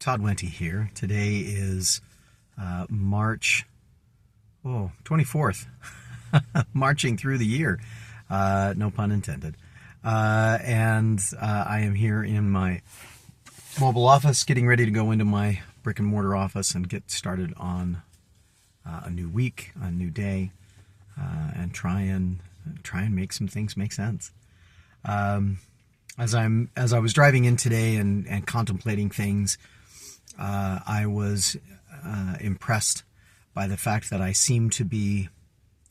Todd Wente here. Today is March 24th. Marching through the year. No pun intended. And I am here in my mobile office getting ready to go into my brick and mortar office and get started on a new week, a new day, and try and make some things make sense. As I was driving in today and contemplating things, I was impressed by the fact that I seem to be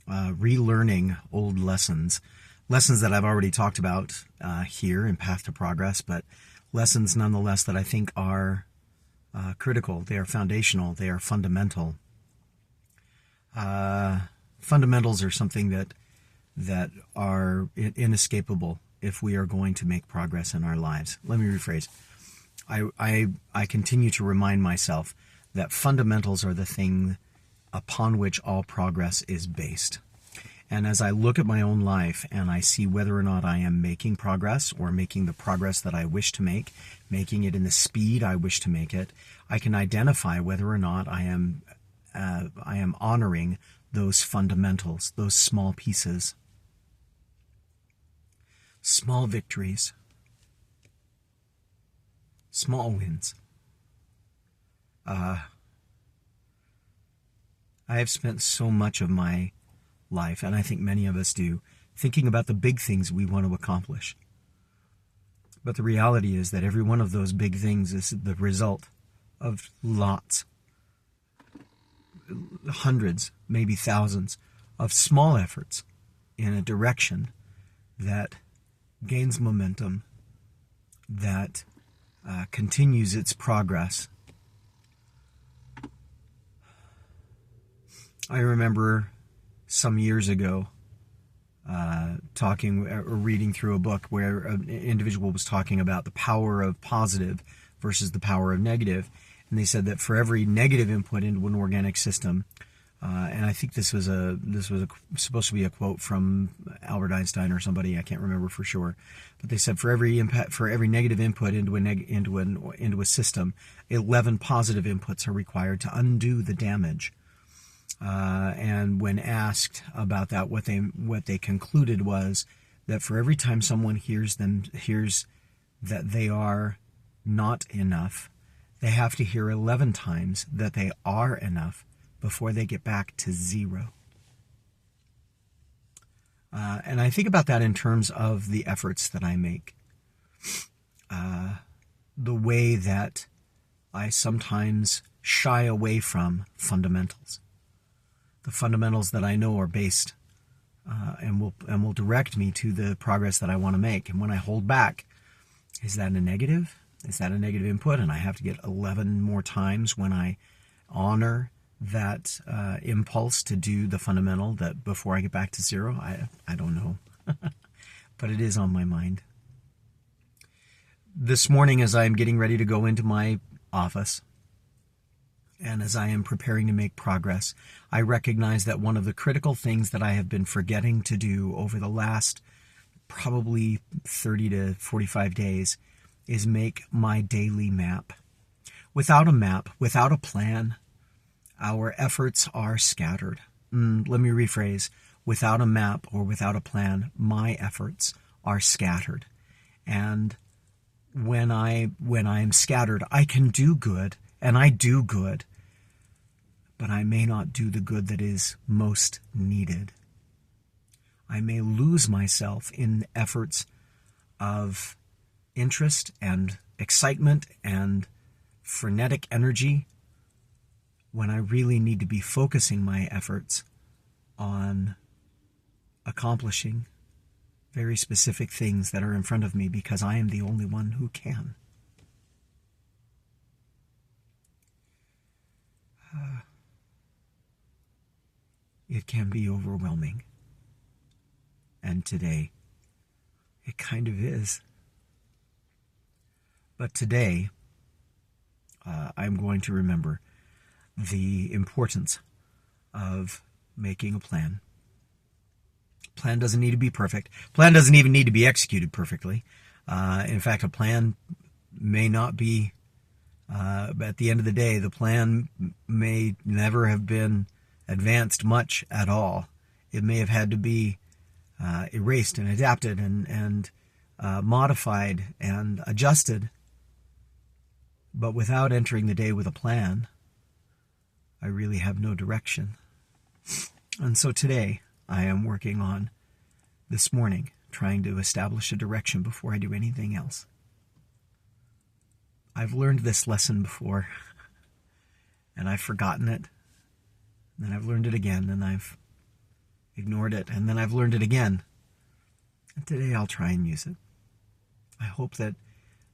relearning old lessons that I've already talked about here in Path to Progress, but lessons nonetheless that I think are critical. They are foundational. They are fundamental. Fundamentals are something that are inescapable if we are going to make progress in our lives. Let me rephrase. I continue to remind myself that fundamentals are the thing upon which all progress is based. And as I look at my own life and I see whether or not I am making progress or making the progress that I wish to make, making it in the speed I wish to make it, I can identify whether or not I am honoring those fundamentals, those small pieces. Small victories, small wins. I have spent so much of my life, and I think many of us do, thinking about the big things we want to accomplish. But the reality is that every one of those big things is the result of lots, hundreds, maybe thousands of small efforts in a direction that gains momentum, that continues its progress. I remember some years ago talking or reading through a book where an individual was talking about the power of positive versus the power of negative. And they said that for every negative input into an organic system, and I think this was supposed to be a quote from Albert Einstein or somebody, I can't remember for sure, but they said for every negative input into a system, 11 positive inputs are required to undo the damage. And when asked about that, what they concluded was that for every time someone hears that they are not enough, they have to hear 11 times that they are enough before they get back to zero. And I think about that in terms of the efforts that I make. The way that I sometimes shy away from fundamentals. The fundamentals that I know are based and will direct me to the progress that I want to make. And when I hold back, is that a negative? Is that a negative input? And I have to get 11 more times when I honor that impulse to do the fundamental that before I get back to zero? I don't know. But it is on my mind. This morning, as I'm getting ready to go into my office, and as I am preparing to make progress, I recognize that one of the critical things that I have been forgetting to do over the last probably 30 to 45 days is make my daily map. Without a map, without a plan, our efforts are scattered. Let me rephrase. Without a map or without a plan, my efforts are scattered. And when I'm scattered, I can do good, and I do good, but I may not do the good that is most needed. I may lose myself in efforts of interest and excitement and frenetic energy when I really need to be focusing my efforts on accomplishing very specific things that are in front of me because I am the only one who can. It can be overwhelming. And today, it kind of is. But today, I'm going to remember the importance of making a plan. Plan doesn't need to be perfect. Plan doesn't even need to be executed perfectly. In fact, a plan may not be at the end of the day, the plan may never have been advanced much at all. It may have had to be erased and adapted and modified and adjusted. But without entering the day with a plan, I really have no direction. And so today, I am working on, this morning, trying to establish a direction before I do anything else. I've learned this lesson before, and I've forgotten it. And then I've learned it again, and I've ignored it, and then I've learned it again. And today I'll try and use it. I hope that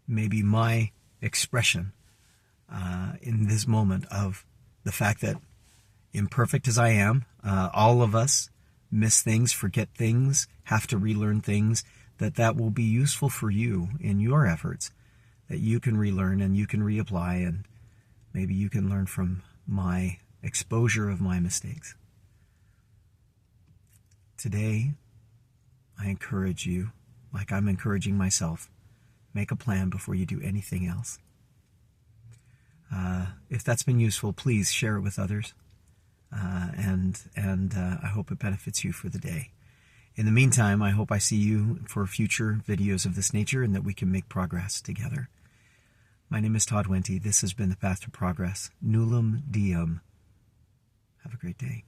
maybe my expression in this moment of the fact that, imperfect as I am, all of us miss things, forget things, have to relearn things, that will be useful for you in your efforts, that you can relearn and you can reapply, and maybe you can learn from my exposure of my mistakes. Today, I encourage you, like I'm encouraging myself, make a plan before you do anything else. If that's been useful, please share it with others, and I hope it benefits you for the day. In the meantime, I hope I see you for future videos of this nature and that we can make progress together. My name is Todd Wente. This has been The Path to Progress. Nullum Diem. Have a great day.